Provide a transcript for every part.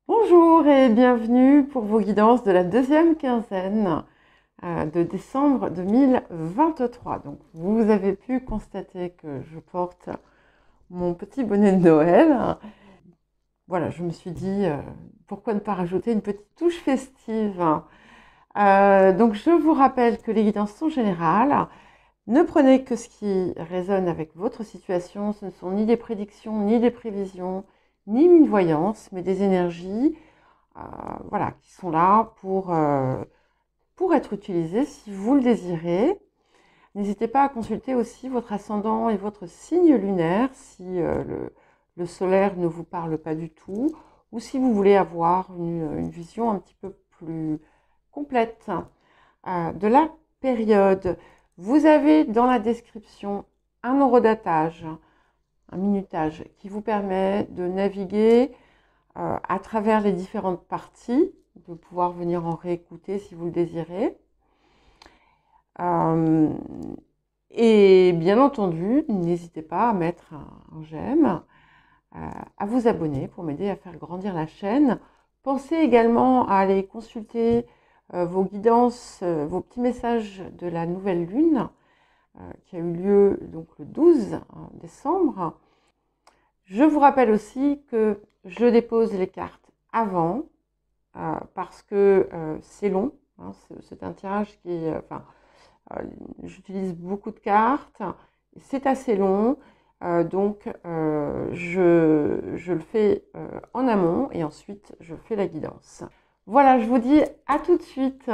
Bonjour et bienvenue pour vos guidances de la deuxième quinzaine de décembre 2023. Donc, vous avez pu constater que je porte mon petit bonnet de Noël. Voilà, je me suis dit, pourquoi ne pas rajouter une petite touche festive. Donc, je vous rappelle que les guidances sont générales. Ne prenez que ce qui résonne avec votre situation. Ce ne sont ni des prédictions, ni des prévisions, ni une voyance, mais des énergies voilà, qui sont là pour être utilisées si vous le désirez. N'hésitez pas à consulter aussi votre ascendant et votre signe lunaire si le solaire ne vous parle pas du tout ou si vous voulez avoir une vision un petit peu plus complète de la période. Vous avez dans la description un horodatage, un minutage qui vous permet de naviguer à travers les différentes parties, de pouvoir venir en réécouter si vous le désirez. Et bien entendu, n'hésitez pas à mettre un j'aime, à vous abonner pour m'aider à faire grandir la chaîne. Pensez également à aller consulter vos guidances, vos petits messages de la nouvelle lune qui a eu lieu donc le 12 décembre. Je vous rappelle aussi que je dépose les cartes avant parce que c'est long. Hein, c'est un tirage qui est... j'utilise beaucoup de cartes. C'est assez long. Donc, je le fais en amont et ensuite, je fais la guidance. Voilà, je vous dis à tout de suite.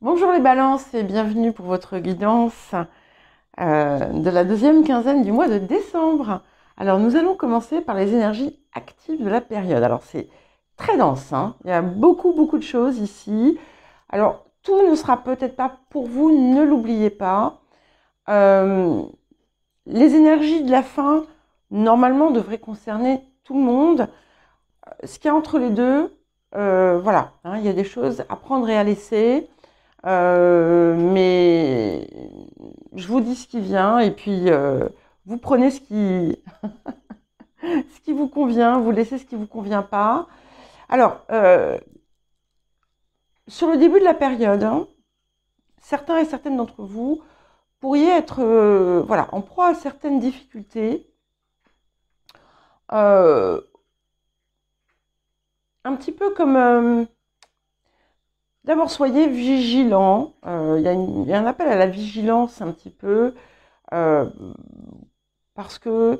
Bonjour les balances et bienvenue pour votre guidance de la deuxième quinzaine du mois de décembre. Alors, nous allons commencer par les énergies actives de la période. Alors, c'est très dense, hein. Il y a beaucoup de choses ici. Alors, tout ne sera peut-être pas pour vous, ne l'oubliez pas. Les énergies de la fin, normalement, devraient concerner tout le monde. Ce qu'il y a entre les deux, voilà, hein, il y a des choses à prendre et à laisser. Mais je vous dis ce qui vient et puis vous prenez ce qui, ce qui vous convient, vous laissez ce qui ne vous convient pas. Alors, sur le début de la période, hein, certains et certaines d'entre vous pourriez être voilà, en proie à certaines difficultés. Un petit peu comme... D'abord, soyez vigilants. Il y a un appel à la vigilance un petit peu. Parce que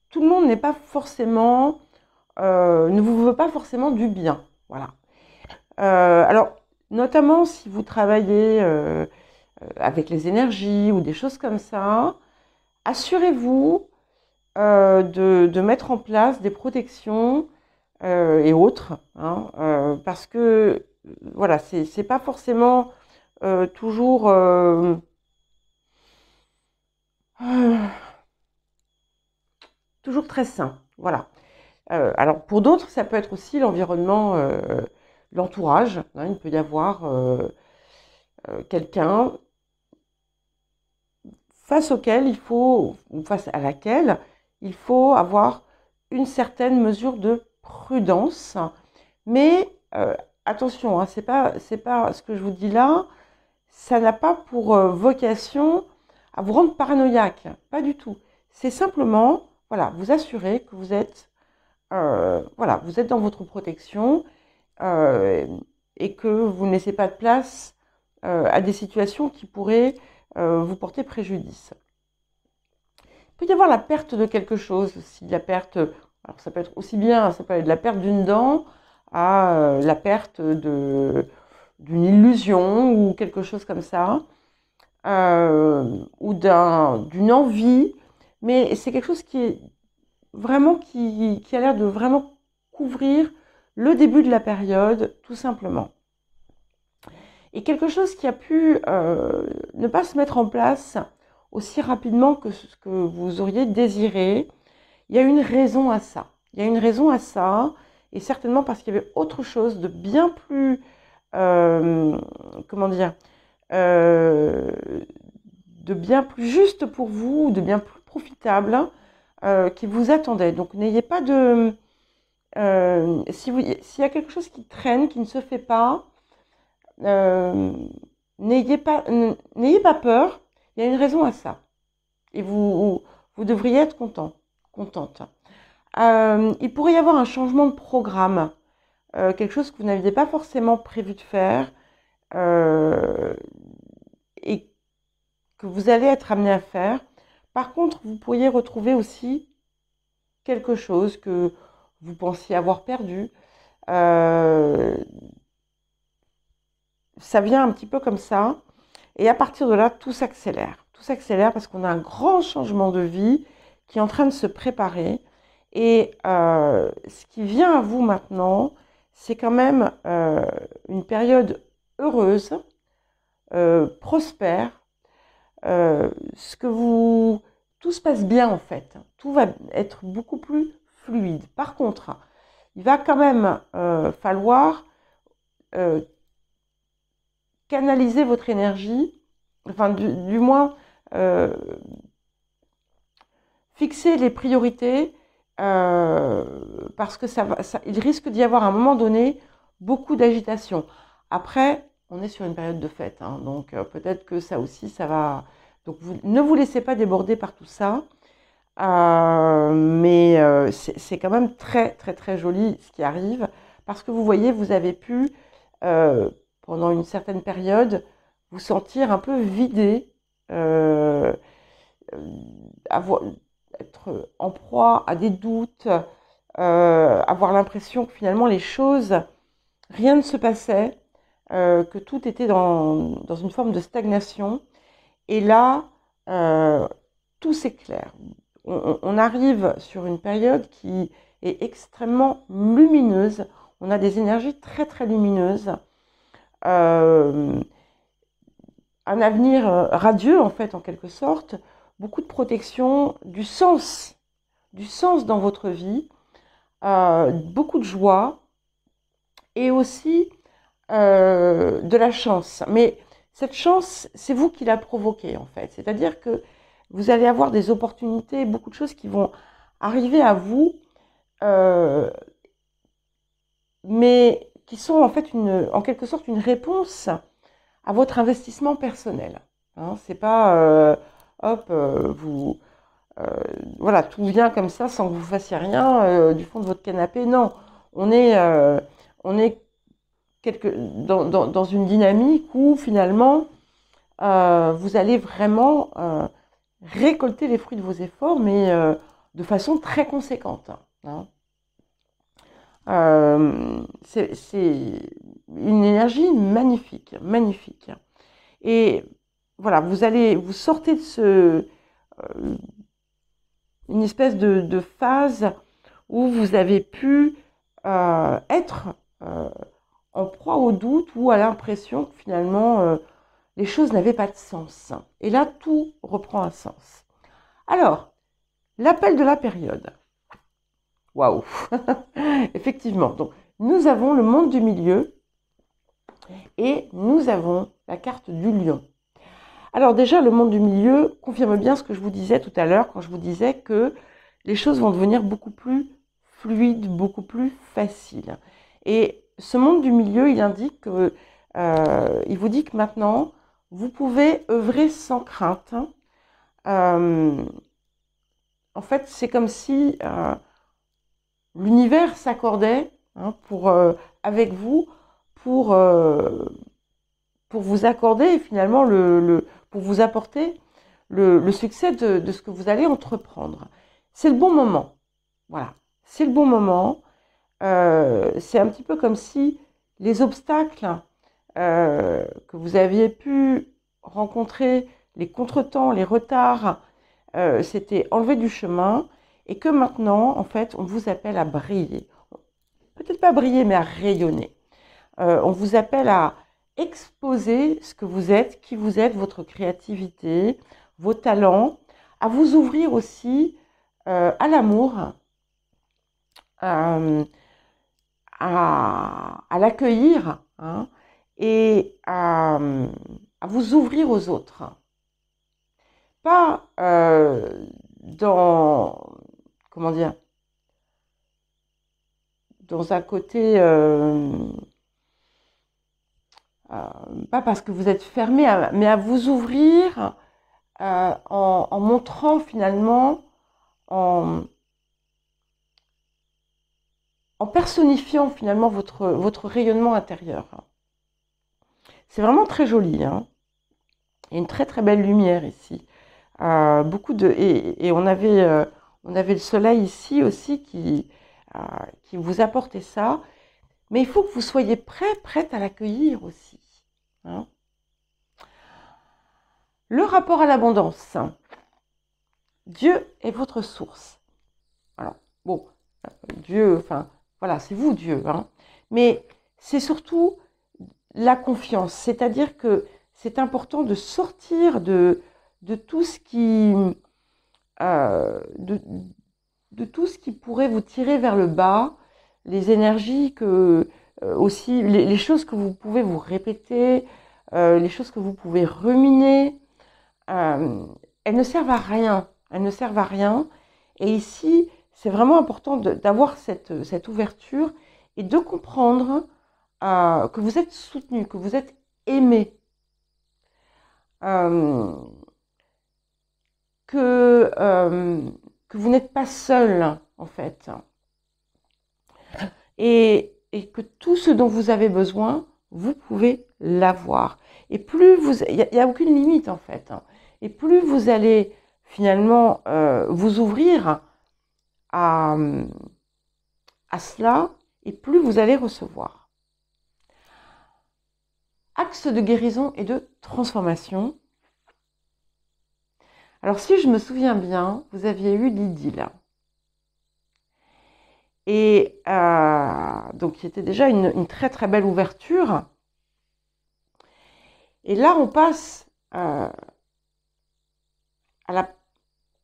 tout le monde n'est pas forcément, ne vous veut pas forcément du bien. Voilà. Alors, notamment si vous travaillez avec les énergies ou des choses comme ça, assurez-vous de mettre en place des protections et autres, hein, parce que voilà, c'est pas forcément toujours toujours très sain. Voilà. Alors pour d'autres, ça peut être aussi l'environnement, l'entourage, hein. Il peut y avoir quelqu'un face auquel il faut, ou face à laquelle il faut avoir une certaine mesure de prudence. Mais attention, hein, c'est pas ce que je vous dis là, ça n'a pas pour vocation à vous rendre paranoïaque, pas du tout. C'est simplement, voilà, vous assurer que vous êtes, voilà, vous êtes dans votre protection et que vous ne laissez pas de place à des situations qui pourraient vous porter préjudice. Il peut y avoir la perte de quelque chose, si la perte, alors ça peut être aussi bien, ça peut être la perte d'une dent à la perte d'une illusion ou quelque chose comme ça, ou d'une envie, mais c'est quelque chose qui est vraiment qui a l'air de vraiment couvrir le début de la période, tout simplement. Et quelque chose qui a pu ne pas se mettre en place aussi rapidement que ce que vous auriez désiré, il y a une raison à ça. Il y a une raison à ça, et certainement parce qu'il y avait autre chose de bien plus, comment dire, de bien plus juste pour vous, de bien plus profitable qui vous attendait. Donc n'ayez pas de... s'il y a quelque chose qui traîne, qui ne se fait pas, n'ayez pas peur, il y a une raison à ça. Et vous devriez être contente. Il pourrait y avoir un changement de programme, quelque chose que vous n'aviez pas forcément prévu de faire et que vous allez être amené à faire. Par contre, vous pourriez retrouver aussi quelque chose que vous pensiez avoir perdu. Ça vient un petit peu comme ça. Et à partir de là, tout s'accélère. Tout s'accélère parce qu'on a un grand changement de vie qui est en train de se préparer. Et ce qui vient à vous maintenant, c'est quand même une période heureuse, prospère. Tout se passe bien en fait. Tout va être beaucoup plus fluide. Par contre, il va quand même falloir canaliser votre énergie, enfin du moins fixer les priorités parce que il risque d'y avoir à un moment donné beaucoup d'agitation. Après, on est sur une période de fête, hein, donc peut-être que ça aussi, ça va... Donc ne vous laissez pas déborder par tout ça, mais c'est quand même très très très joli ce qui arrive, parce que vous voyez, vous avez pu, pendant une certaine période, vous sentir un peu vidé, être en proie à des doutes, avoir l'impression que finalement les choses, rien ne se passait, que tout était dans une forme de stagnation. Et là, tout s'éclaire. On arrive sur une période qui est extrêmement lumineuse. On a des énergies très très lumineuses. Un avenir radieux en fait, en quelque sorte. Beaucoup de protection, du sens dans votre vie, beaucoup de joie et aussi de la chance. Mais cette chance, c'est vous qui la provoquez en fait. C'est-à-dire que vous allez avoir des opportunités, beaucoup de choses qui vont arriver à vous, mais qui sont en fait en quelque sorte une réponse à votre investissement personnel. Hein, c'est pas hop, voilà, tout vient comme ça sans que vous fassiez rien du fond de votre canapé. Non, on est dans une dynamique où finalement vous allez vraiment récolter les fruits de vos efforts, mais de façon très conséquente. Hein. C'est une énergie magnifique, magnifique. Et voilà, vous sortez de une espèce de phase où vous avez pu être en proie au doute ou à l'impression que finalement les choses n'avaient pas de sens. Et là, tout reprend un sens. Alors, l'appel de la période. Waouh. Effectivement, donc nous avons le monde du milieu et nous avons la carte du lion. Alors déjà, le monde du milieu confirme bien ce que je vous disais tout à l'heure quand je vous disais que les choses vont devenir beaucoup plus fluides, beaucoup plus faciles. Et ce monde du milieu, il indique que, il vous dit que maintenant, vous pouvez œuvrer sans crainte. En fait, c'est comme si l'univers s'accordait hein, avec vous pour vous accorder finalement pour vous apporter le succès de ce que vous allez entreprendre. C'est le bon moment. Voilà, c'est le bon moment. C'est un petit peu comme si les obstacles que vous aviez pu rencontrer, les contretemps, les retards, s'étaient enlevés du chemin et que maintenant, en fait, on vous appelle à briller. Peut-être pas briller, mais à rayonner. On vous appelle à exposer ce que vous êtes, qui vous êtes, votre créativité, vos talents, à vous ouvrir aussi à l'amour, à l'accueillir hein, et à vous ouvrir aux autres. pas dans, comment dire, dans un côté, pas parce que vous êtes fermé, mais à vous ouvrir en montrant finalement, en personnifiant finalement votre rayonnement intérieur. C'est vraiment très joli, hein. Il y a une très très belle lumière ici. Et on avait le soleil ici aussi qui vous apportait ça. Mais il faut que vous soyez prête à l'accueillir aussi, hein. Le rapport à l'abondance. Dieu est votre source. Alors, bon, Dieu, enfin, voilà, c'est vous Dieu, hein. Mais c'est surtout la confiance. C'est-à-dire que c'est important de sortir de tout ce qui... de tout ce qui pourrait vous tirer vers le bas, les énergies que... aussi, les choses que vous pouvez vous répéter, les choses que vous pouvez ruminer, elles ne servent à rien. Elles ne servent à rien. Et ici, c'est vraiment important d'avoir cette ouverture et de comprendre que vous êtes soutenu, que vous êtes aimé, que vous n'êtes pas seul, en fait. Et que tout ce dont vous avez besoin, vous pouvez l'avoir. Et plus vous... Il n'y a aucune limite, en fait. Et plus vous allez finalement vous ouvrir à cela, et plus vous allez recevoir. Axe de guérison et de transformation. Alors, si je me souviens bien, vous aviez eu l'idylle. Et donc, il était déjà une très très belle ouverture. Et là, on passe à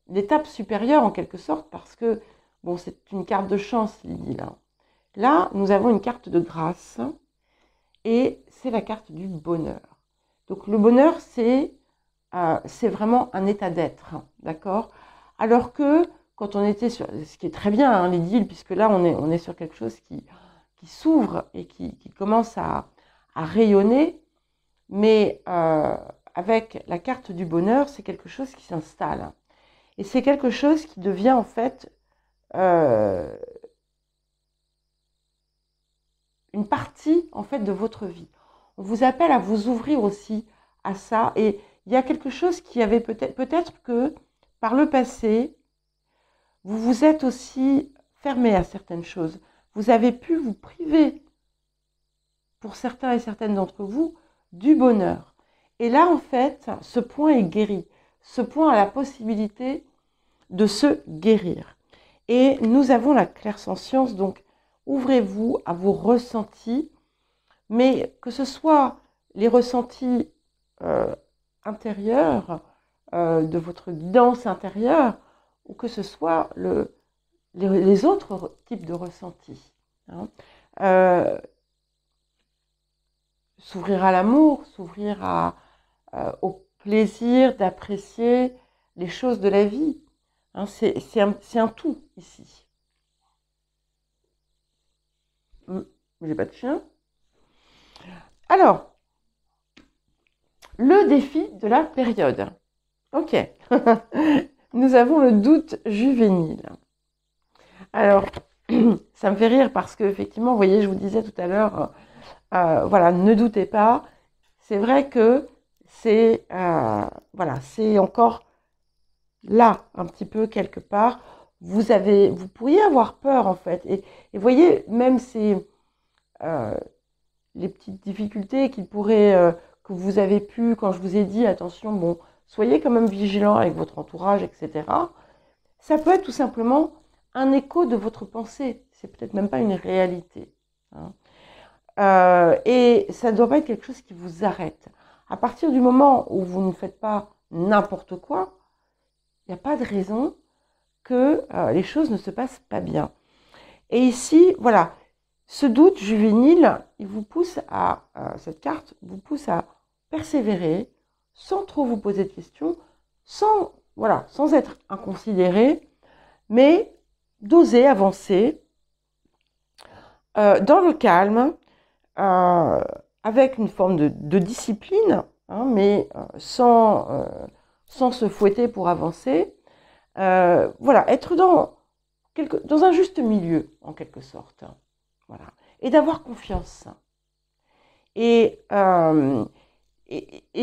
l'étape supérieure en quelque sorte, parce que, bon, c'est une carte de chance, l'idylle. Là, nous avons une carte de grâce, et c'est la carte du bonheur. Donc, le bonheur, c'est vraiment un état d'être, d'accord? Alors que quand on était sur, ce qui est très bien, hein, l'idylle, puisque là on est sur quelque chose qui s'ouvre et qui commence à rayonner, mais avec la carte du bonheur, c'est quelque chose qui s'installe. Et c'est quelque chose qui devient en fait une partie en fait de votre vie. On vous appelle à vous ouvrir aussi à ça, et il y a quelque chose qui avait peut-être que par le passé, vous vous êtes aussi fermé à certaines choses. Vous avez pu vous priver, pour certains et certaines d'entre vous, du bonheur. Et là, en fait, ce point est guéri. Ce point a la possibilité de se guérir. Et nous avons la clairsentience, donc ouvrez-vous à vos ressentis, mais que ce soit les ressentis intérieurs, de votre guidance intérieure, ou que ce soit les autres types de ressentis, hein. S'ouvrir à l'amour, s'ouvrir au plaisir d'apprécier les choses de la vie, hein, c'est un tout ici. J'ai pas de chien. Alors, le défi de la période. Ok. Nous avons le doute juvénile. Alors, ça me fait rire parce que, effectivement, vous voyez, je vous disais tout à l'heure, voilà, ne doutez pas. C'est vrai que c'est voilà, c'est encore là, un petit peu quelque part. Vous pourriez avoir peur, en fait. Et vous voyez, même les petites difficultés que vous avez pu, quand je vous ai dit, attention, bon, soyez quand même vigilant avec votre entourage, etc. Ça peut être tout simplement un écho de votre pensée. C'est peut-être même pas une réalité, hein. Et ça ne doit pas être quelque chose qui vous arrête. À partir du moment où vous ne faites pas n'importe quoi, il n'y a pas de raison que les choses ne se passent pas bien. Et ici, voilà, ce doute juvénile, il vous pousse cette carte vous pousse à persévérer sans trop vous poser de questions, voilà, sans être inconsidéré, mais d'oser avancer dans le calme, avec une forme de discipline, hein, mais sans se fouetter pour avancer. Voilà, être dans un juste milieu, en quelque sorte. Voilà. Et d'avoir confiance. Et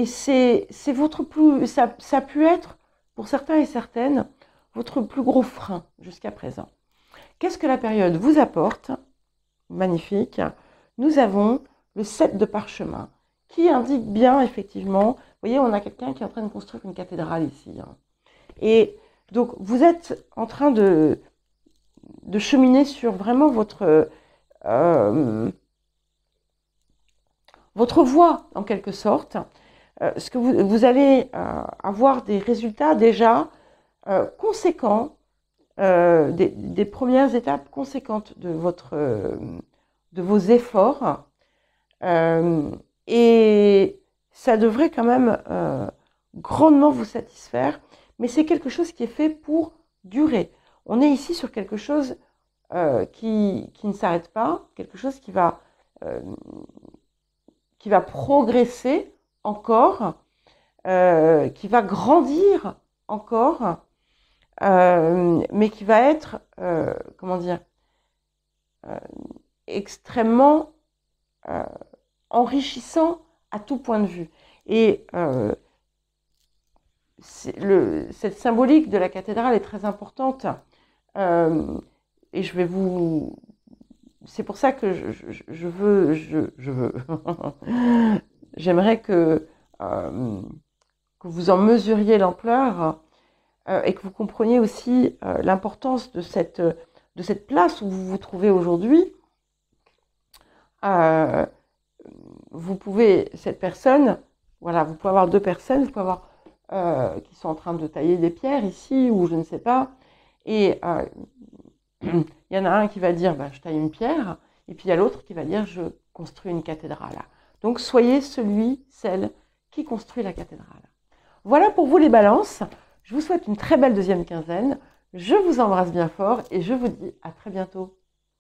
c'est votre plus... Ça a pu être, pour certains et certaines, votre plus gros frein jusqu'à présent. Qu'est-ce que la période vous apporte? Magnifique. Nous avons le 7 de parchemin, qui indique bien, effectivement, vous voyez, on a quelqu'un qui est en train de construire une cathédrale ici. Hein. Et donc, vous êtes en train de cheminer sur vraiment votre voie, en quelque sorte. Ce que vous allez avoir des résultats déjà conséquents, des premières étapes conséquentes de vos efforts. Et ça devrait quand même grandement vous satisfaire, mais c'est quelque chose qui est fait pour durer. On est ici sur quelque chose qui ne s'arrête pas, quelque chose qui va progresser encore, qui va grandir encore, mais qui va être, comment dire, extrêmement enrichissant à tout point de vue. Et cette symbolique de la cathédrale est très importante. Et je vais vous... C'est pour ça que je veux... J'aimerais que vous en mesuriez l'ampleur et que vous compreniez aussi l'importance de cette place où vous vous trouvez aujourd'hui. Vous pouvez, cette personne, voilà, vous pouvez avoir deux personnes, vous pouvez avoir qui sont en train de tailler des pierres ici, ou je ne sais pas, et il y en a un qui va dire bah, je taille une pierre, et puis il y a l'autre qui va dire je construis une cathédrale. Donc soyez celle qui construit la cathédrale. Voilà pour vous les balances. Je vous souhaite une très belle deuxième quinzaine. Je vous embrasse bien fort et je vous dis à très bientôt.